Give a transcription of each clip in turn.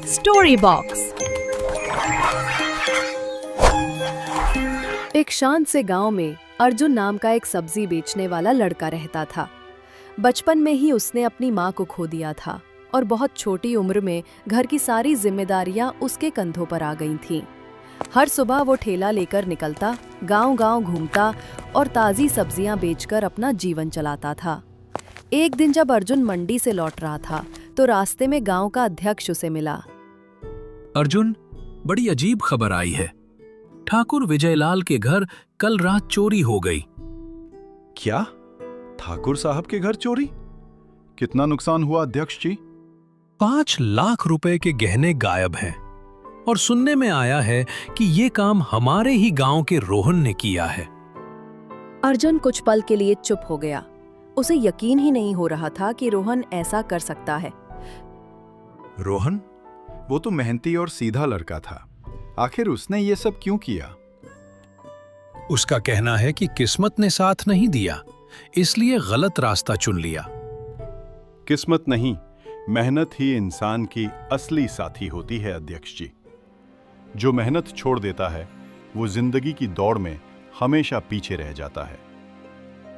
Story box. एक शांत से गांव में अर्जुन नाम का एक सब्जी बेचने वाला लड़का रहता था। बचपन में ही उसने अपनी माँ को खो दिया था और बहुत छोटी उम्र में घर की सारी जिम्मेदारियां उसके कंधों पर आ गई थीं। हर सुबह वो ठेला लेकर निकलता, गांव-गांव घूमता और ताज़ी सब्जियां बेचकर अपना जीवन चलाता था। एक दिन जब अर्जुन मंडी से लौट रहा था तो रास्ते में गांव का अध्यक्ष उसे मिला। अर्जुन, बड़ी अजीब खबर आई है। ठाकुर विजयलाल के घर कल रात चोरी हो गई। क्या? ठाकुर साहब के घर चोरी? कितना नुकसान हुआ अध्यक्ष जी? 5 लाख रुपए के गहने गायब हैं और सुनने में आया है कि ये काम हमारे ही गांव के रोहन ने किया है। अर्जुन कुछ पल के लिए चुप हो गया। उसे यकीन ही नहीं हो रहा था कि रोहन ऐसा कर सकता है। रोहन? वो तो मेहनती और सीधा लड़का था। आखिर उसने ये सब क्यों किया? उसका कहना है कि किस्मत ने साथ नहीं दिया, इसलिए गलत रास्ता चुन लिया। किस्मत नहीं, मेहनत ही इंसान की असली साथी होती है अध्यक्ष जी। जो मेहनत छोड़ देता है वो जिंदगी की दौड़ में हमेशा पीछे रह जाता है।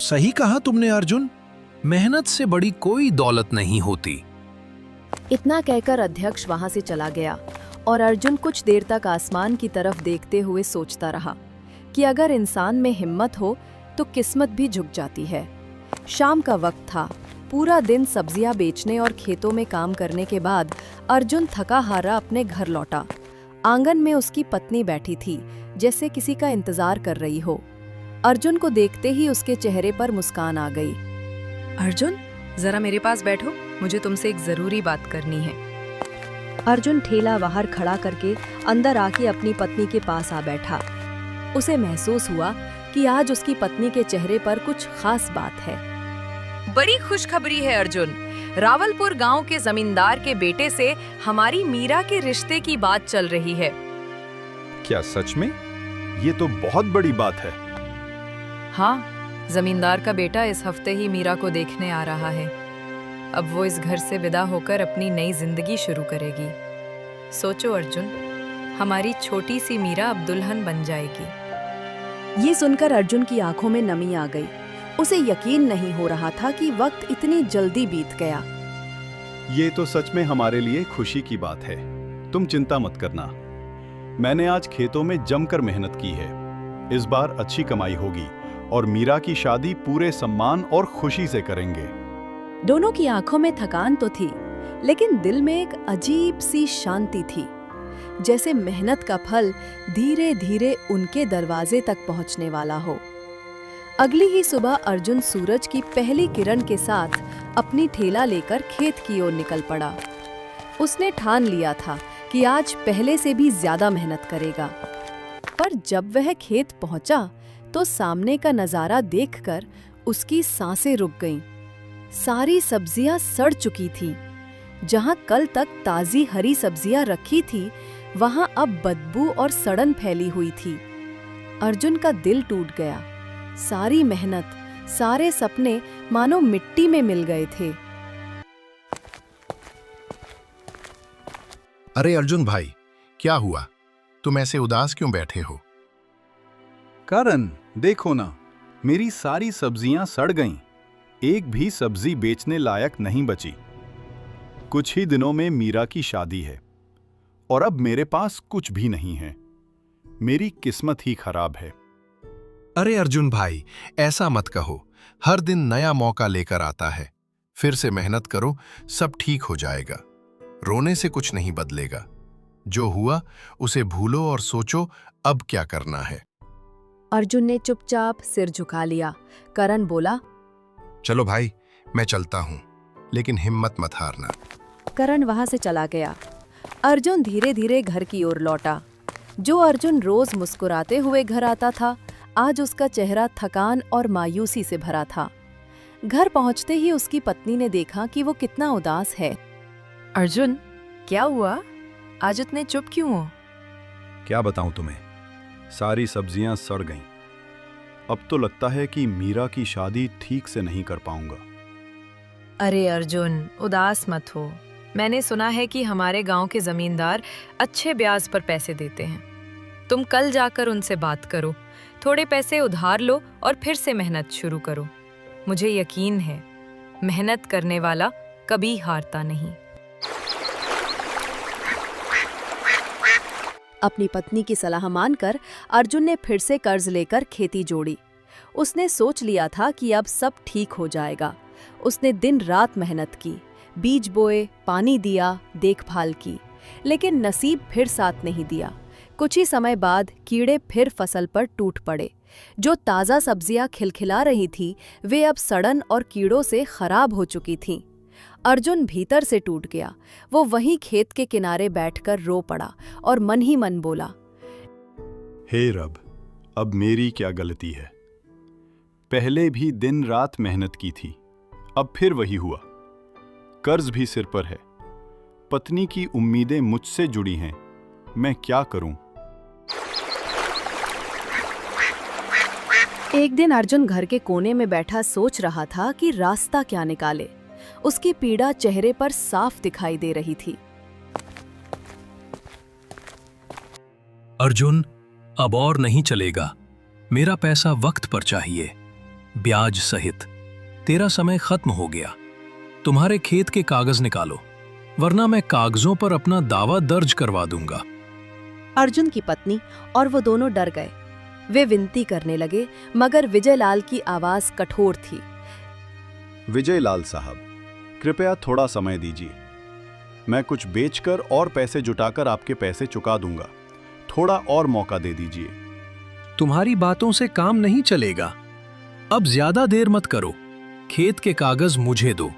सही कहा तुमने अर्जुन, मेहनत से बड़ी कोई दौलत नहीं होती। इतना कहकर अध्यक्ष वहां से चला गया और अर्जुन कुछ देर तक आसमान की तरफ देखते हुए सोचता रहा कि अगर इंसान में हिम्मत हो तो किस्मत भी झुक जाती है। शाम का वक्त था। पूरा दिन सब्जियां बेचने और खेतों में काम करने के बाद अर्जुन थका हारा अपने घर लौटा। आंगन में उसकी पत्नी बैठी थी, जैसे किसी का इंतजार कर रही हो। अर्जुन को देखते ही उसके चेहरे पर मुस्कान आ गई। अर्जुन, जरा मेरे पास बैठो, मुझे तुमसे एक जरूरी बात करनी है। अर्जुन ठेला बाहर खड़ा करके अंदर आके अपनी पत्नी के पास आ बैठा। उसे महसूस हुआ कि आज उसकी पत्नी के चेहरे पर कुछ खास बात है। बड़ी खुशखबरी है अर्जुन, रावलपुर गांव के जमींदार के बेटे से हमारी मीरा के रिश्ते की बात चल रही है। क्या सच में? ये तो बहुत बड़ी बात है। हाँ, जमींदार का बेटा इस हफ्ते ही मीरा को देखने आ रहा है। अब वो इस घर से विदा होकर अपनी नई जिंदगी शुरू करेगी। सोचो अर्जुन, हमारी छोटी सी मीरा अब दुल्हन बन जाएगी। ये सुनकर अर्जुन की आंखों में नमी आ गई। उसे यकीन नहीं हो रहा था कि वक्त इतनी जल्दी बीत गया। ये तो सच में हमारे लिए खुशी की बात है। तुम चिंता मत करना। मैंने आज खेतों में जमकर मेहनत की है। इस बार अच्छी कमाई होगी और मीरा की शादी पूरे सम्मान और खुशी से करेंगे। दोनों की आंखों में थकान तो थी, लेकिन दिल में एक अजीब सी शांति थी, जैसे मेहनत का फल धीरे धीरे उनके दरवाजे तक पहुंचने वाला हो। अगली ही सुबह अर्जुन सूरज की पहली किरण के साथ अपनी ठेला लेकर खेत की ओर निकल पड़ा। उसने ठान लिया था कि आज पहले से भी ज्यादा मेहनत करेगा। पर जब वह खेत पहुंचा तो सामने का नजारा देखकर उसकी सांसें रुक गईं। सारी सब्जियां सड़ चुकी थीं। जहां कल तक ताजी हरी सब्जियां रखी थी, वहां अब बदबू और सड़न फैली हुई थी। अर्जुन का दिल टूट गया। सारी मेहनत, सारे सपने मानो मिट्टी में मिल गए थे। अरे अर्जुन भाई, क्या हुआ? तुम ऐसे उदास क्यों बैठे हो? कारण देखो ना, मेरी सारी सब्जियां सड़ गईं। एक भी सब्जी बेचने लायक नहीं बची। कुछ ही दिनों में मीरा की शादी है और अब मेरे पास कुछ भी नहीं है। मेरी किस्मत ही खराब है। अरे अर्जुन भाई, ऐसा मत कहो। हर दिन नया मौका लेकर आता है। फिर से मेहनत करो, सब ठीक हो जाएगा। रोने से कुछ नहीं बदलेगा। जो हुआ उसे भूलो और सोचो अब क्या करना है। अर्जुन ने चुपचाप सिर झुका लिया। करण बोला, चलो भाई, मैं चलता हूं, लेकिन हिम्मत मत हारना। करण वहां से चला गया। अर्जुन धीरे धीरे घर की ओर लौटा। जो अर्जुन रोज मुस्कुराते हुए घर आता था, आज उसका चेहरा थकान और मायूसी से भरा था। घर पहुंचते ही उसकी पत्नी ने देखा कि वो कितना उदास है। अर्जुन, क्या हुआ? आज इतने चुप क्यों हो? क्या बताऊं तुम्हें, सारी सब्जियां सड़ गईं। अब तो लगता है कि मीरा की शादी ठीक से नहीं कर पाऊंगा। अरे अर्जुन, उदास मत हो। मैंने सुना है कि हमारे गांव के जमींदार अच्छे ब्याज पर पैसे देते हैं। तुम कल जाकर उनसे बात करो, थोड़े पैसे उधार लो और फिर से मेहनत शुरू करो। मुझे यकीन है मेहनत करने वाला कभी हारता नहीं। अपनी पत्नी की सलाह मानकर अर्जुन ने फिर से कर्ज लेकर खेती जोड़ी। उसने सोच लिया था कि अब सब ठीक हो जाएगा। उसने दिन रात मेहनत की, बीज बोए, पानी दिया, देखभाल की, लेकिन नसीब फिर साथ नहीं दिया। कुछ ही समय बाद कीड़े फिर फसल पर टूट पड़े। जो ताज़ा सब्जियां खिलखिला रही थी वे अब सड़न और कीड़ों से खराब हो चुकी थीं। अर्जुन भीतर से टूट गया। वो वहीं खेत के किनारे बैठकर रो पड़ा और मन ही मन बोला, हे रब, अब मेरी क्या गलती है? पहले भी दिन रात मेहनत की थी, अब फिर वही हुआ। कर्ज भी सिर पर है, पत्नी की उम्मीदें मुझसे जुड़ी हैं, मैं क्या करूं? एक दिन अर्जुन घर के कोने में बैठा सोच रहा था कि रास्ता क्या निकाले। उसकी पीड़ा चेहरे पर साफ दिखाई दे रही थी। अर्जुन, अब और नहीं चलेगा। मेरा पैसा वक्त पर चाहिए, ब्याज सहित। तेरा समय खत्म हो गया। तुम्हारे खेत के कागज निकालो, वरना मैं कागजों पर अपना दावा दर्ज करवा दूंगा। अर्जुन की पत्नी और वो दोनों डर गए। वे विनती करने लगे, मगर विजयलाल की आवाज कठोर थी। विजयलाल साहब, कृपया थोड़ा समय दीजिए। मैं कुछ बेचकर और पैसे जुटाकर आपके पैसे चुका दूंगा। थोड़ा और मौका दे दीजिए। तुम्हारी बातों से काम नहीं चलेगा। अब ज्यादा देर मत करो। खेत के कागज मुझे दो,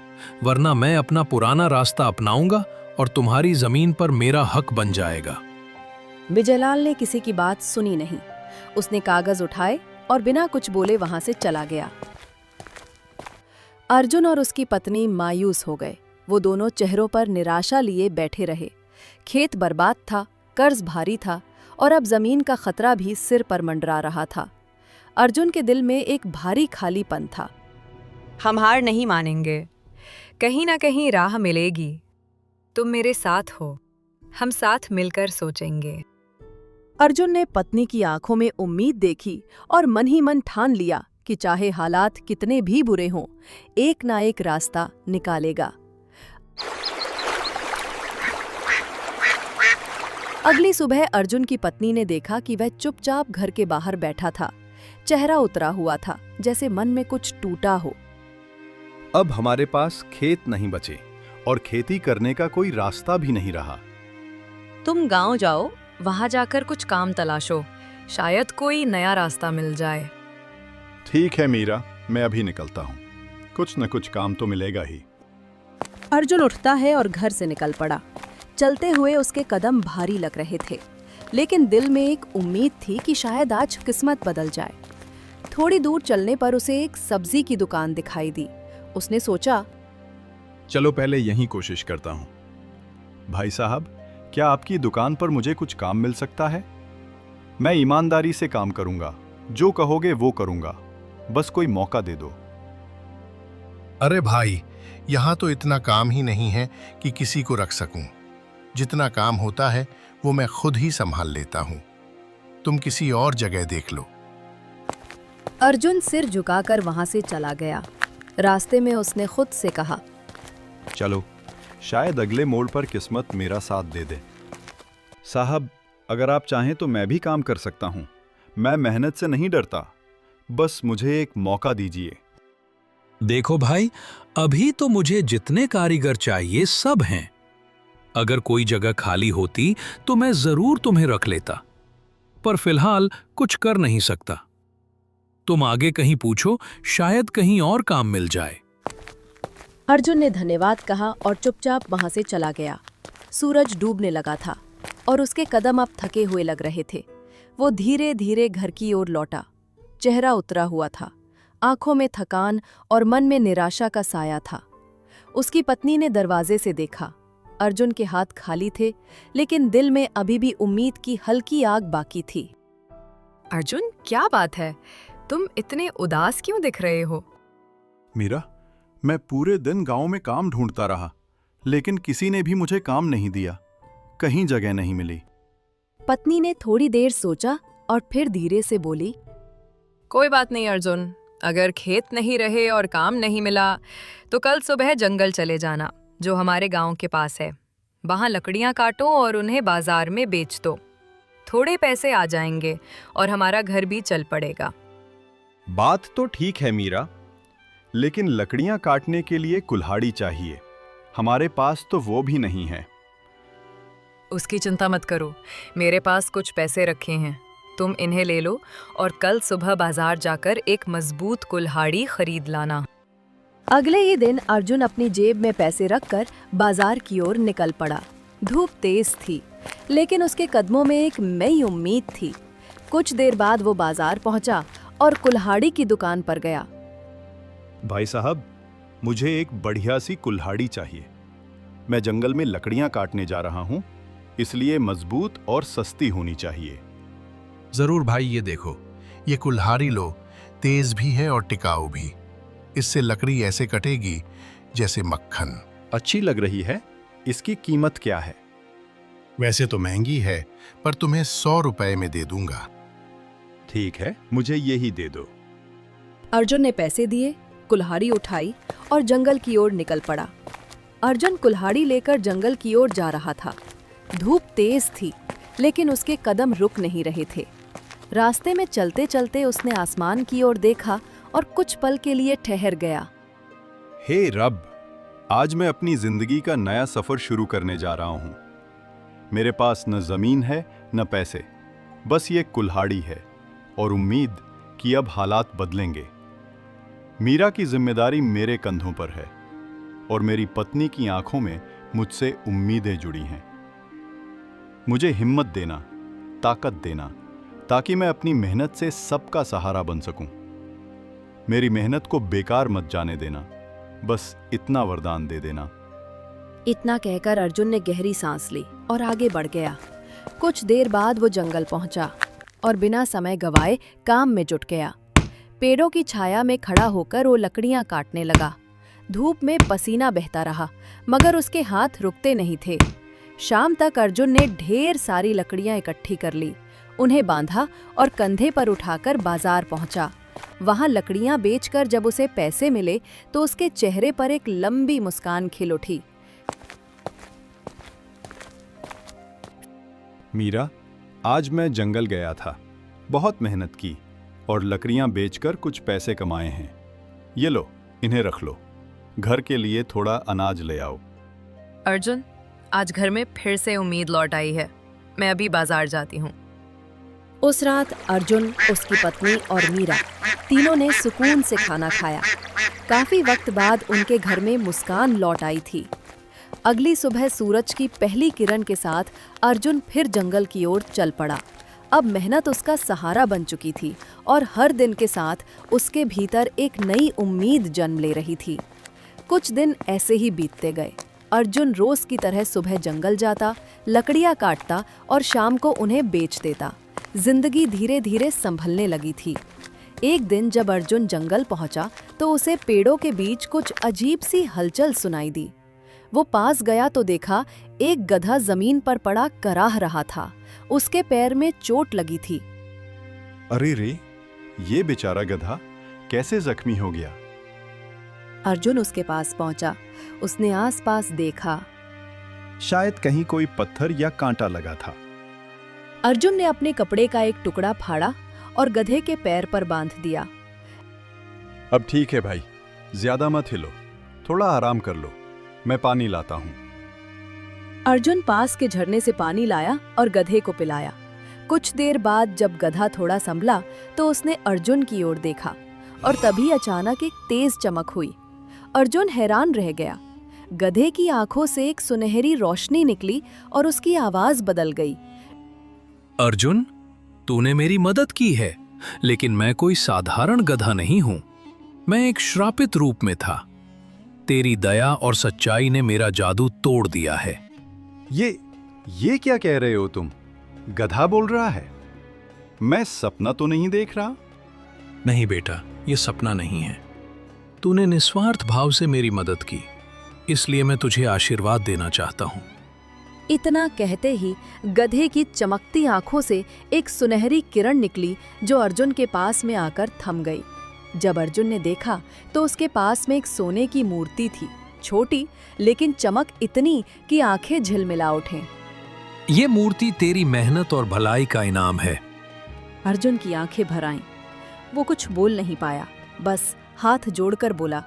वरना मैं अपना पुराना रास्ता अपनाऊंगा और तुम्हारी जमीन पर मेरा हक बन जाएगा। विजयलाल ने किसी की बात सुनी नहीं। उसने कागज उठाए और बिना कुछ बोले वहां से चला गया। अर्जुन और उसकी पत्नी मायूस हो गए। वो दोनों चेहरों पर निराशा लिए बैठे रहे। खेत बर्बाद था, कर्ज भारी था और अब जमीन का खतरा भी सिर पर मंडरा रहा था। अर्जुन के दिल में एक भारी खालीपन था। हम हार नहीं मानेंगे, कहीं ना कहीं राह मिलेगी। तुम मेरे साथ हो, हम साथ मिलकर सोचेंगे। अर्जुन ने पत्नी की आंखों में उम्मीद देखी और मन ही मन ठान लिया कि चाहे हालात कितने भी बुरे हों, एक ना एक रास्ता निकालेगा। अगली सुबह अर्जुन की पत्नी ने देखा कि वह चुपचाप घर के बाहर बैठा था। चेहरा उतरा हुआ था, जैसे मन में कुछ टूटा हो। अब हमारे पास खेत नहीं बचे और खेती करने का कोई रास्ता भी नहीं रहा। तुम गांव जाओ, वहां जाकर कुछ काम तलाशो, शायद कोई नया रास्ता मिल जाए। ठीक है मीरा, मैं अभी निकलता हूँ। कुछ न कुछ काम तो मिलेगा ही। अर्जुन उठता है और घर से निकल पड़ा। चलते हुए उसके कदम भारी लग रहे थे, लेकिन दिल में एक उम्मीद थी कि शायद आज किस्मत बदल जाए। थोड़ी दूर चलने पर उसे एक सब्जी की दुकान दिखाई दी। उसने सोचा, चलो पहले यहीं कोशिश करता हूँ। भाई साहब, क्या आपकी दुकान पर मुझे कुछ काम मिल सकता है? मैं ईमानदारी से काम करूंगा, जो कहोगे वो करूंगा, बस कोई मौका दे दो। अरे भाई, यहाँ तो इतना काम ही नहीं है कि किसी को रख सकूं। जितना काम होता है वो मैं खुद ही संभाल लेता हूँ। तुम किसी और जगह देख लो। अर्जुन सिर झुकाकर वहां से चला गया। रास्ते में उसने खुद से कहा, चलो, शायद अगले मोड़ पर किस्मत मेरा साथ दे दे। साहब, अगर आप चाहें तो मैं भी काम कर सकता हूँ। मैं मेहनत से नहीं डरता, बस मुझे एक मौका दीजिए। देखो भाई, अभी तो मुझे जितने कारीगर चाहिए सब हैं। अगर कोई जगह खाली होती तो मैं जरूर तुम्हें रख लेता, पर फिलहाल कुछ कर नहीं सकता। तुम आगे कहीं पूछो, शायद कहीं और काम मिल जाए। अर्जुन ने धन्यवाद कहा और चुपचाप वहां से चला गया। सूरज डूबने लगा था और उसके कदम अब थके हुए लग रहे थे। वो धीरे धीरे घर की ओर लौटा। चेहरा उतरा हुआ था, आंखों में थकान और मन में निराशा का साया था। उसकी पत्नी ने दरवाजे से देखा। अर्जुन के हाथ खाली थे, लेकिन दिल में अभी भी उम्मीद की हल्की आग बाकी थी। अर्जुन, क्या बात है? तुम इतने उदास क्यों दिख रहे हो? मीरा, मैं पूरे दिन गांव में काम ढूंढता रहा, लेकिन किसी ने भी मुझे काम नहीं दिया, कहीं जगह नहीं मिली। पत्नी ने थोड़ी देर सोचा और फिर धीरे से बोली, कोई बात नहीं अर्जुन, अगर खेत नहीं रहे और काम नहीं मिला तो कल सुबह जंगल चले जाना जो हमारे गांव के पास है। वहां लकड़ियां काटो और उन्हें बाजार में बेच दो। थोड़े पैसे आ जाएंगे और हमारा घर भी चल पड़ेगा। बात तो ठीक है मीरा, लेकिन लकड़ियां काटने के लिए कुल्हाड़ी चाहिए। हमारे पास तो वो भी नहीं है। उसकी चिंता मत करो, मेरे पास कुछ पैसे रखे हैं, तुम इन्हें ले लो और कल सुबह बाजार जाकर एक मजबूत कुल्हाड़ी खरीद लाना। अगले ही दिन अर्जुन अपनी जेब में पैसे रखकर बाजार की ओर निकल पड़ा। धूप तेज थी, लेकिन उसके कदमों में एक नई उम्मीद थी। कुछ देर बाद वो बाजार पहुंचा और कुल्हाड़ी की दुकान पर गया। भाई साहब, मुझे एक बढ़िया सी कुल्हाड़ी चाहिए। मैं जंगल में लकड़ियां काटने जा रहा हूं, इसलिए मजबूत और सस्ती होनी चाहिए। जरूर भाई, ये देखो, ये कुल्हाड़ी लो, तेज भी है और टिकाऊ भी। इससे लकड़ी ऐसे कटेगी जैसे मक्खन। अच्छी लग रही है। इसकी कीमत क्या है? वैसे तो महंगी है, पर तुम्हें 100 रुपए में दे दूंगा। ठीक है, मुझे यही दे दो। अर्जुन ने पैसे दिए, कुल्हाड़ी उठाई और जंगल की ओर निकल पड़ा। अर्जुन कुल्हाड़ी लेकर जंगल की ओर जा रहा था। धूप तेज थी, लेकिन उसके कदम रुक नहीं रहे थे। रास्ते में चलते चलते उसने आसमान की ओर देखा और कुछ पल के लिए ठहर गया। हे रब, आज मैं अपनी जिंदगी का नया सफर शुरू करने जा रहा हूं। मेरे पास न जमीन है न पैसे, बस ये कुल्हाड़ी है और उम्मीद कि अब हालात बदलेंगे। मीरा की जिम्मेदारी मेरे कंधों पर है और मेरी पत्नी की आंखों में मुझसे उम्मीदें जुड़ी हैं। मुझे हिम्मत देना, ताकत देना, ताकि मैं अपनी मेहनत से सबका सहारा बन सकूं। मेरी मेहनत को बेकार मत जाने देना, बस इतना वरदान दे देना। इतना कहकर अर्जुन ने गहरी सांस ली और आगे बढ़ गया। कुछ देर बाद वो जंगल पहुंचा और बिना समय गवाए काम में जुट गया। पेड़ों की छाया में खड़ा होकर वो लकड़ियां काटने लगा। धूप में पसीना बहता रहा, मगर उसके हाथ रुकते नहीं थे। शाम तक अर्जुन ने ढेर सारी लकड़ियां इकट्ठी कर ली, उन्हें बांधा और कंधे पर उठाकर बाजार पहुंचा। वहां लकड़ियां बेचकर जब उसे पैसे मिले तो उसके चेहरे पर एक लंबी मुस्कान खिल उठी। मीरा, आज मैं जंगल गया था, बहुत मेहनत की और लकड़ियां बेचकर कुछ पैसे कमाए हैं। ये लो, इन्हें रख लो। घर के लिए थोड़ा अनाज ले आओ। अर्जुन, आज घर में फिर से उम्मीद लौट आई है। मैं अभी बाजार जाती हूँ। उस रात अर्जुन, उसकी पत्नी और मीरा तीनों ने सुकून से खाना खाया। काफी वक्त बाद उनके घर में मुस्कान लौट आई थी। अगली सुबह सूरज की पहली किरण के साथ अर्जुन फिर जंगल की ओर चल पड़ा। अब मेहनत उसका सहारा बन चुकी थी और हर दिन के साथ उसके भीतर एक नई उम्मीद जन्म ले रही थी। कुछ दिन ऐसे ही बीतते गए। अर्जुन रोज की तरह सुबह जंगल जाता, लकड़ियां काटता और शाम को उन्हें बेच देता। जिंदगी धीरे धीरे संभलने लगी थी। एक दिन जब अर्जुन जंगल पहुंचा तो उसे पेड़ों के बीच कुछ अजीब सी हलचल सुनाई दी। वो पास गया तो देखा एक गधा जमीन पर पड़ा कराह रहा था। उसके पैर में चोट लगी थी। अरे रे, ये बेचारा गधा कैसे जख्मी हो गया? अर्जुन उसके पास पहुंचा। उसने आसपास देखा। शायद कहीं कोई पत्थर या कांटा लगा था। अर्जुन ने अपने कपड़े का एक टुकड़ा फाड़ा और गधे के पैर पर बांध दिया। अब ठीक है भाई, ज्यादा मत हिलो, थोड़ा आराम कर लो, मैं पानी लाता हूँ। अर्जुन पास के झरने से पानी लाया और गधे को पिलाया। कुछ देर बाद जब गधा थोड़ा संभला तो उसने अर्जुन की ओर देखा और तभी अचानक एक तेज चमक हुई। अर्जुन हैरान रह गया। गधे की आंखों से एक सुनहरी रोशनी निकली और उसकी आवाज बदल गई। अर्जुन, तूने मेरी मदद की है, लेकिन मैं कोई साधारण गधा नहीं हूं। मैं एक श्रापित रूप में था। तेरी दया और सच्चाई ने मेरा जादू तोड़ दिया है। ये क्या कह रहे हो तुम? गधा बोल रहा है? मैं सपना तो नहीं देख रहा? नहीं बेटा, ये सपना नहीं है। तूने निस्वार्थ भाव से मेरी मदद की इसलिए मैं तुझे आशीर्वाद देना चाहता हूँ। इतना कहते ही गधे की चमकती आंखों से एक सुनहरी किरण निकली जो अर्जुन के पास में आकर थम गई। जब अर्जुन ने देखा तो उसके पास में एक सोने की मूर्ति थी, छोटी लेकिन चमक इतनी कि आंखें झिलमिला उठें। ये मूर्ति तेरी मेहनत और भलाई का इनाम है। अर्जुन की आंखें भर आईं। वो कुछ बोल नहीं पाया, बस हाथ जोड़कर बोला,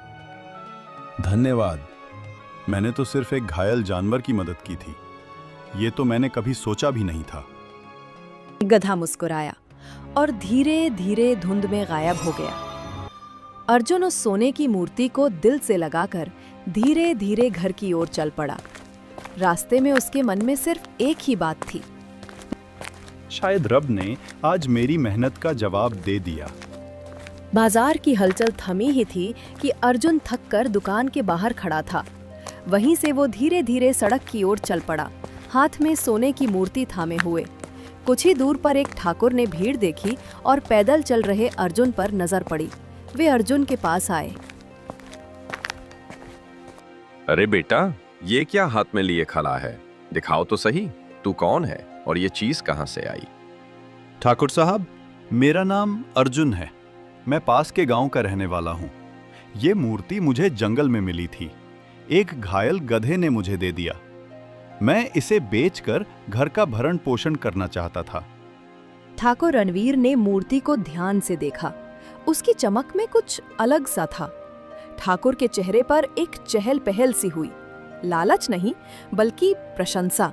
धन्यवाद। मैंने तो सिर्फ एक घायल जानवर की मदद की थी। ये तो मैंने कभी सोचा भी नहीं था। गधा मुस्कुराया और धीरे धीरे धुंध में गायब हो गया। अर्जुन उस सोने की मूर्ति को दिल से लगाकर धीरे धीरे घर की ओर चल पड़ा। रास्ते में उसके मन में सिर्फ एक ही बात थी, शायद रब ने आज मेरी मेहनत का जवाब दे दिया। बाजार की हलचल थमी ही थी कि अर्जुन थककर दुकान के बाहर खड़ा था। वहीं से वो धीरे धीरे सड़क की ओर चल पड़ा, हाथ में सोने की मूर्ति थामे हुए। कुछ ही दूर पर एक ठाकुर ने भीड़ देखी और पैदल चल रहे अर्जुन पर नजर पड़ी। वे अर्जुन के पास आए। अरे बेटा, ये क्या हाथ में लिए खड़ा है? दिखाओ तो सही, तू कौन है और ये चीज कहां से आई? ठाकुर साहब, मेरा नाम अर्जुन है। मैं पास के गांव का रहने वाला हूँ। ये मूर्ति मुझे जंगल में मिली थी। एक घायल गधे ने मुझे दे दिया। मैं इसे बेचकर घर का भरण पोषण करना चाहता था। ठाकुर रणवीर ने मूर्ति को ध्यान से देखा। उसकी चमक में कुछ अलग सा था। ठाकुर के चेहरे पर एक चहल पहल सी हुई, लालच नहीं बल्कि प्रशंसा।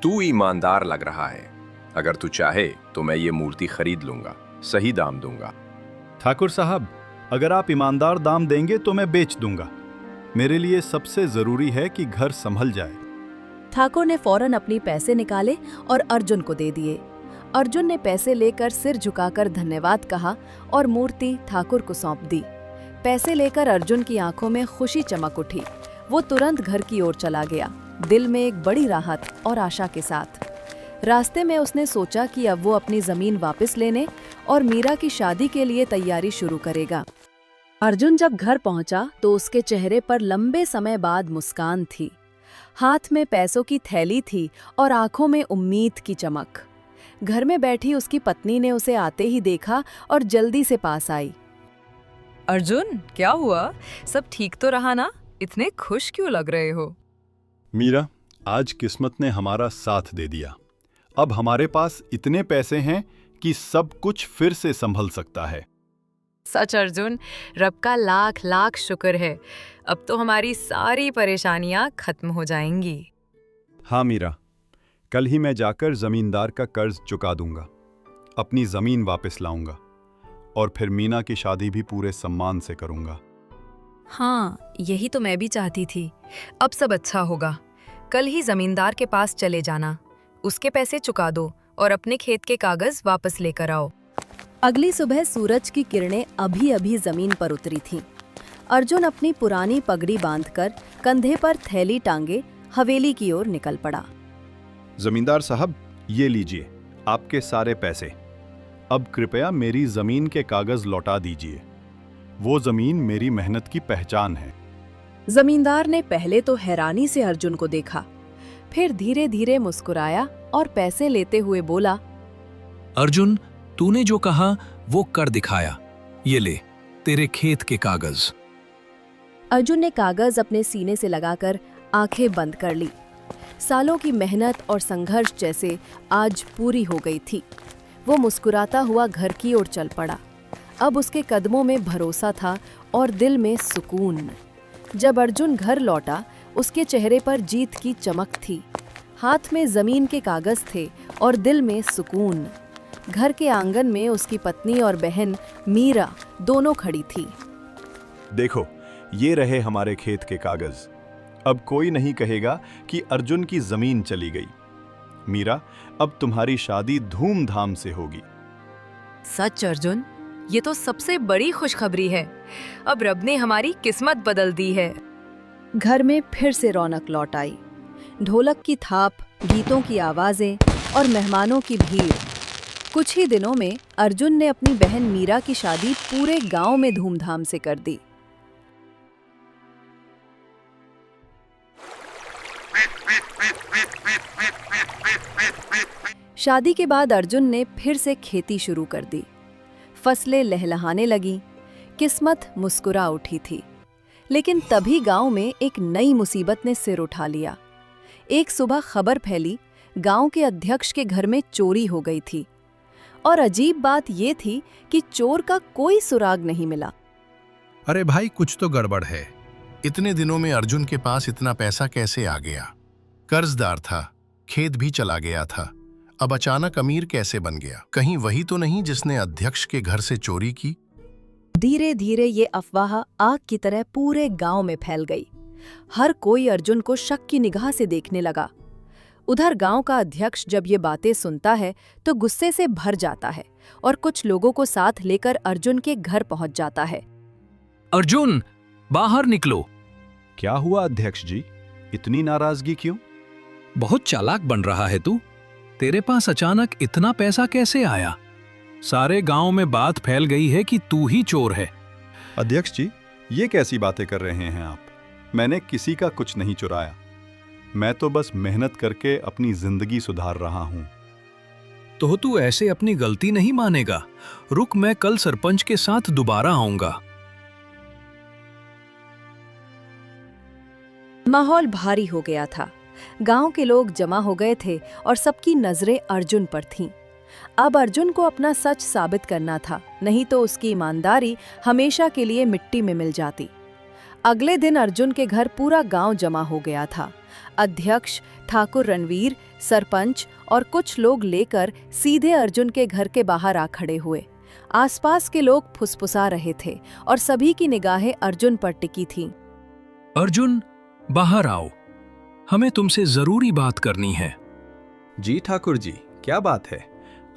तू ईमानदार लग रहा है। अगर तू चाहे तो मैं ये मूर्ति खरीद लूंगा, सही दाम दूंगा। ठाकुर साहब, अगर आप ईमानदार दाम देंगे तो मैं बेच दूंगा। मेरे लिए सबसे जरूरी है कि घर संभल जाए। ठाकुर ने फौरन अपनी पैसे निकाले और अर्जुन को दे दिए। अर्जुन ने पैसे लेकर सिर झुकाकर धन्यवाद कहा और मूर्ति ठाकुर को सौंप दी। पैसे लेकर अर्जुन की आंखों में खुशी चमक उठी। वो तुरंत घर की ओर चला गया, दिल में एक बड़ी राहत और आशा के साथ। रास्ते में उसने सोचा कि अब वो अपनी जमीन वापस लेने और मीरा की शादी के लिए तैयारी शुरू करेगा। अर्जुन जब घर पहुंचा तो उसके चेहरे पर लंबे समय बाद मुस्कान थी। हाथ में पैसों की थैली थी और आंखों में उम्मीद की चमक। घर में बैठी उसकी पत्नी ने उसे आते ही देखा और जल्दी से पास आई। अर्जुन, क्या हुआ? सब ठीक तो रहा ना? इतने खुश क्यों लग रहे हो? मीरा, आज किस्मत ने हमारा साथ दे दिया। अब हमारे पास इतने पैसे हैं कि सब कुछ फिर से संभल सकता है। सच अर्जुन, रब का लाख लाख शुक्र है। अब तो हमारी सारी परेशानियां खत्म हो जाएंगी। हाँ मीरा, कल ही मैं जाकर जमींदार का कर्ज चुका दूंगा, अपनी जमीन वापस लाऊंगा और फिर मीना की शादी भी पूरे सम्मान से करूंगा। हाँ, यही तो मैं भी चाहती थी। अब सब अच्छा होगा। कल ही जमींदार के पास चले जाना, उसके पैसे चुका दो और अपने खेत के कागज वापस लेकर आओ। अगली सुबह सूरज की किरणें अभी अभी जमीन पर उतरी थीं। अर्जुन अपनी पुरानी पगड़ी बांधकर कंधे पर थैली टांगे हवेली की ओर निकल पड़ा। जमींदार साहब, ये लीजिए आपके सारे पैसे। अब कृपया मेरी जमीन के कागज लौटा दीजिए। वो जमीन मेरी मेहनत की पहचान है। जमींदार ने पहले तो हैरानी से अर्जुन को देखा, फिर धीरे धीरे मुस्कुराया और पैसे लेते हुए बोला, अर्जुन, तूने जो कहा वो कर दिखाया। ये ले तेरे खेत के कागज। अर्जुन ने कागज अपने सीने से लगाकर आंखें बंद कर ली। सालों की मेहनत और संघर्ष जैसे आज पूरी हो गई थी। वो मुस्कुराता हुआ घर की ओर चल पड़ा। अब उसके कदमों में भरोसा था और दिल में सुकून। जब अर्जुन घर लौटा, उसके चेहरे पर जीत की चमक थी। हाथ में जमीन के कागज थे और दिल में सुकून। घर के आंगन में उसकी पत्नी और बहन मीरा दोनों खड़ी थी। देखो, ये रहे हमारे खेत के कागज। अब कोई नहीं कहेगा कि अर्जुन की जमीन चली गई। मीरा, अब तुम्हारी शादी धूमधाम से होगी। सच अर्जुन, ये तो सबसे बड़ी खुशखबरी है। अब रब ने हमारी किस्मत बदल दी है। घर में फिर से रौनक लौट आई। ढोलक की थाप, गीतों की आवाजें और मेहमानों की भीड़। कुछ ही दिनों में अर्जुन ने अपनी बहन मीरा की शादी पूरे गांव में धूमधाम से कर दी। शादी के बाद अर्जुन ने फिर से खेती शुरू कर दी। फसलें लहलहाने लगीं, किस्मत मुस्कुरा उठी थी। लेकिन तभी गांव में एक नई मुसीबत ने सिर उठा लिया। एक सुबह खबर फैली, गांव के अध्यक्ष के घर में चोरी हो गई थी। और अजीब बात ये थी कि चोर का कोई सुराग नहीं मिला। अरे भाई, कुछ तो गड़बड़ है। इतने दिनों में अर्जुन के पास इतना पैसा कैसे आ गया? कर्जदार था, खेत भी चला गया था, अब अचानक अमीर कैसे बन गया? कहीं वही तो नहीं जिसने अध्यक्ष के घर से चोरी की? धीरे धीरे ये अफवाह आग की तरह पूरे गांव में फैल गई। हर कोई अर्जुन को शक की निगाह से देखने लगा। उधर गांव का अध्यक्ष जब ये बातें सुनता है तो गुस्से से भर जाता है और कुछ लोगों को साथ लेकर अर्जुन के घर पहुंच जाता है। अर्जुन, बाहर निकलो। क्या हुआ अध्यक्ष जी, इतनी नाराजगी क्यों? बहुत चालाक बन रहा है तू। तेरे पास अचानक इतना पैसा कैसे आया? सारे गांव में बात फैल गई है कि तू ही चोर है। अध्यक्ष जी, ये कैसी बातें कर रहे हैं आप? मैंने किसी का कुछ नहीं चुराया। मैं तो बस मेहनत करके अपनी जिंदगी सुधार रहा हूं। तो तू ऐसे अपनी गलती नहीं मानेगा। रुक, मैं कल सरपंच के साथ दोबारा आऊंगा। माहौल भारी हो गया था। गांव के लोग जमा हो गए थे और सबकी नजरें अर्जुन पर थीं। अब अर्जुन को अपना सच साबित करना था, नहीं तो उसकी ईमानदारी हमेशा के लिए मिट्टी में मिल जाती। अगले दिन अर्जुन के घर पूरा गांव जमा हो गया था। अध्यक्ष, ठाकुर रणवीर, सरपंच और कुछ लोग लेकर सीधे अर्जुन के घर के बाहर आ खड़े हुए। आसपास के लोग फुसफुसा रहे थे और सभी की निगाहें अर्जुन पर टिकी थीं। अर्जुन, बाहर आओ, हमें तुमसे जरूरी बात करनी है। जी ठाकुर जी, क्या बात है?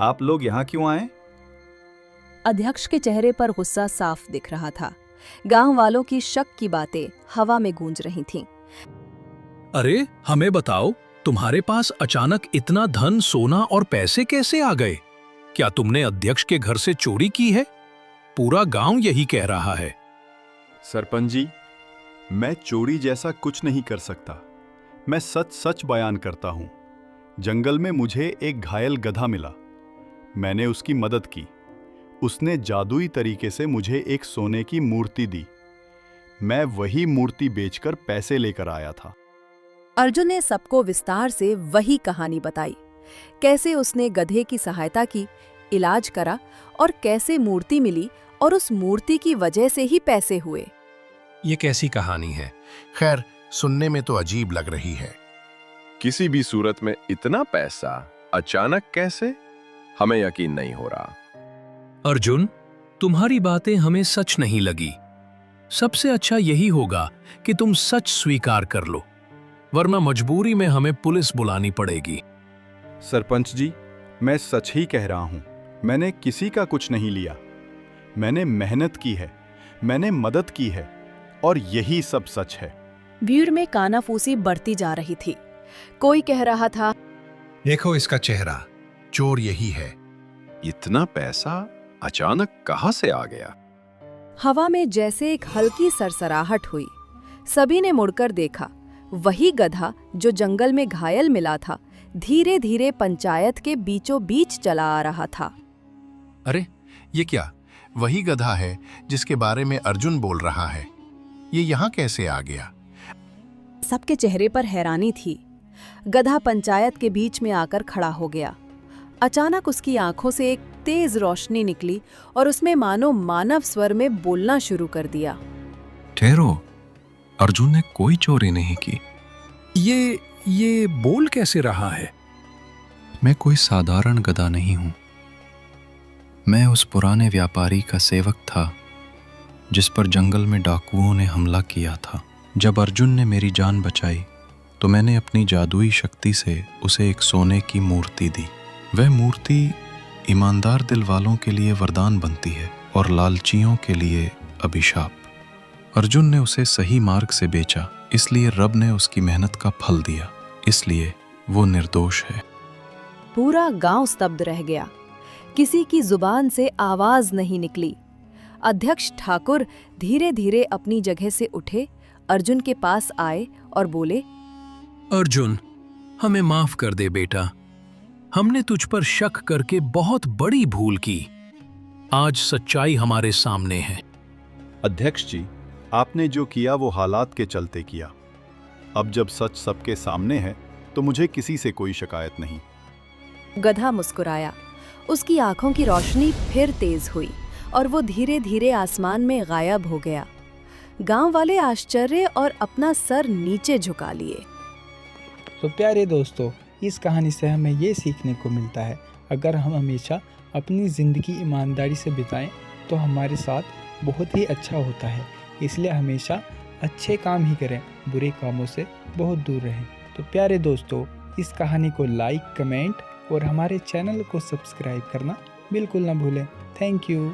आप लोग यहाँ क्यों आए? अध्यक्ष के चेहरे पर गुस्सा साफ दिख रहा था। गांव वालों की शक की बातें हवा में गूंज रही थीं। अरे हमें बताओ, तुम्हारे पास अचानक इतना धन, सोना और पैसे कैसे आ गए? क्या तुमने अध्यक्ष के घर से चोरी की है? पूरा गांव यही कह रहा है। सरपंच जी, मैं चोरी जैसा कुछ नहीं कर सकता। मैं सच सच बयान करता हूं। जंगल में मुझे एक घायल गधा मिला। मैंने उसकी मदद की। उसने जादुई तरीके से मुझे एक सोने की मूर्ति दी। मैं वही मूर्ति बेचकर पैसे लेकर आया था। अर्जुन ने सबको विस्तार से वही कहानी बताई। कैसे उसने गधे की सहायता की, इलाज करा और कैसे मूर्ति मिली और उस मूर्ति की वजह से ही पैसे हुए। ये कैसी कहानी है? खैर, सुनने में तो अजीब लग रही है। किसी भी सूरत में इतना पैसा अचानक कैसे? हमें यकीन नहीं हो रहा। अर्जुन, तुम्हारी बातें हमें सच नहीं लगी। सबसे अच्छा यही होगा कि तुम सच स्वीकार कर लो, वरना मजबूरी में हमें पुलिस बुलानी पड़ेगी। सरपंच जी, मैं सच ही कह रहा हूं। मैंने किसी का कुछ नहीं लिया। मैंने मेहनत की है, मैंने मदद की है और यही सब सच है। भीड़ में कानाफूसी बढ़ती जा रही थी। कोई कह रहा था, देखो इसका चेहरा, चोर यही है। इतना पैसा अचानक कहां से आ गया? हवा में जैसे एक हल्की सरसराहट हुई। सभी ने मुड़कर देखा। वही गधा जो जंगल में घायल मिला था, धीरे धीरे पंचायत के बीचों बीच चला आ रहा था। अरे ये क्या? वही गधा है जिसके बारे में अर्जुन बोल रहा है। ये यहाँ कैसे आ गया? सबके चेहरे पर हैरानी थी। गधा पंचायत के बीच में आकर खड़ा हो गया। अचानक उसकी आंखों से एक तेज रोशनी निकली और उसमें मानो मानव स्वर में बोलना शुरू कर दिया। ठहरो, अर्जुन ने कोई चोरी नहीं की। ये बोल कैसे रहा है? मैं कोई साधारण गधा नहीं हूं। मैं उस पुराने व्यापारी का सेवक था जिस पर जंगल में डाकुओं ने हमला किया था। जब अर्जुन ने मेरी जान बचाई तो मैंने अपनी जादुई शक्ति से उसे एक सोने की मूर्ति दी। वह मूर्ति ईमानदार दिल वालों के लिए वरदान बनती है और लालचियों के लिए अभिशाप। अर्जुन ने उसे सही मार्ग से बेचा, इसलिए रब ने उसकी मेहनत का फल दिया, इसलिए वो निर्दोष है। पूरा गांव स्तब्ध रह गया। किसी की जुबान से आवाज नहीं निकली। अध्यक्ष ठाकुर धीरे धीरे अपनी जगह से उठे, अर्जुन के पास आए और बोले, अर्जुन, हमें माफ कर दे बेटा। हमने तुझ पर शक करके बहुत बड़ी भूल की। आज सच्चाई हमारे सामने है। अध्यक्ष जी, आपने जो किया वो हालात के चलते किया। अब जब सच सबके सामने है तो मुझे किसी से कोई शिकायत नहीं। गधा मुस्कुराया। उसकी आंखों की रोशनी फिर तेज हुई और वो धीरे धीरे आसमान में गायब हो गया। गांव वाले आश्चर्य और अपना सर नीचे झुका लिए। तो प्यारे दोस्तों, इस कहानी से हमें ये सीखने को मिलता है, अगर हम हमेशा अपनी ज़िंदगी ईमानदारी से बिताएं तो हमारे साथ बहुत ही अच्छा होता है। इसलिए हमेशा अच्छे काम ही करें, बुरे कामों से बहुत दूर रहें। तो प्यारे दोस्तों, इस कहानी को लाइक, कमेंट और हमारे चैनल को सब्सक्राइब करना बिल्कुल ना भूलें। Thank you.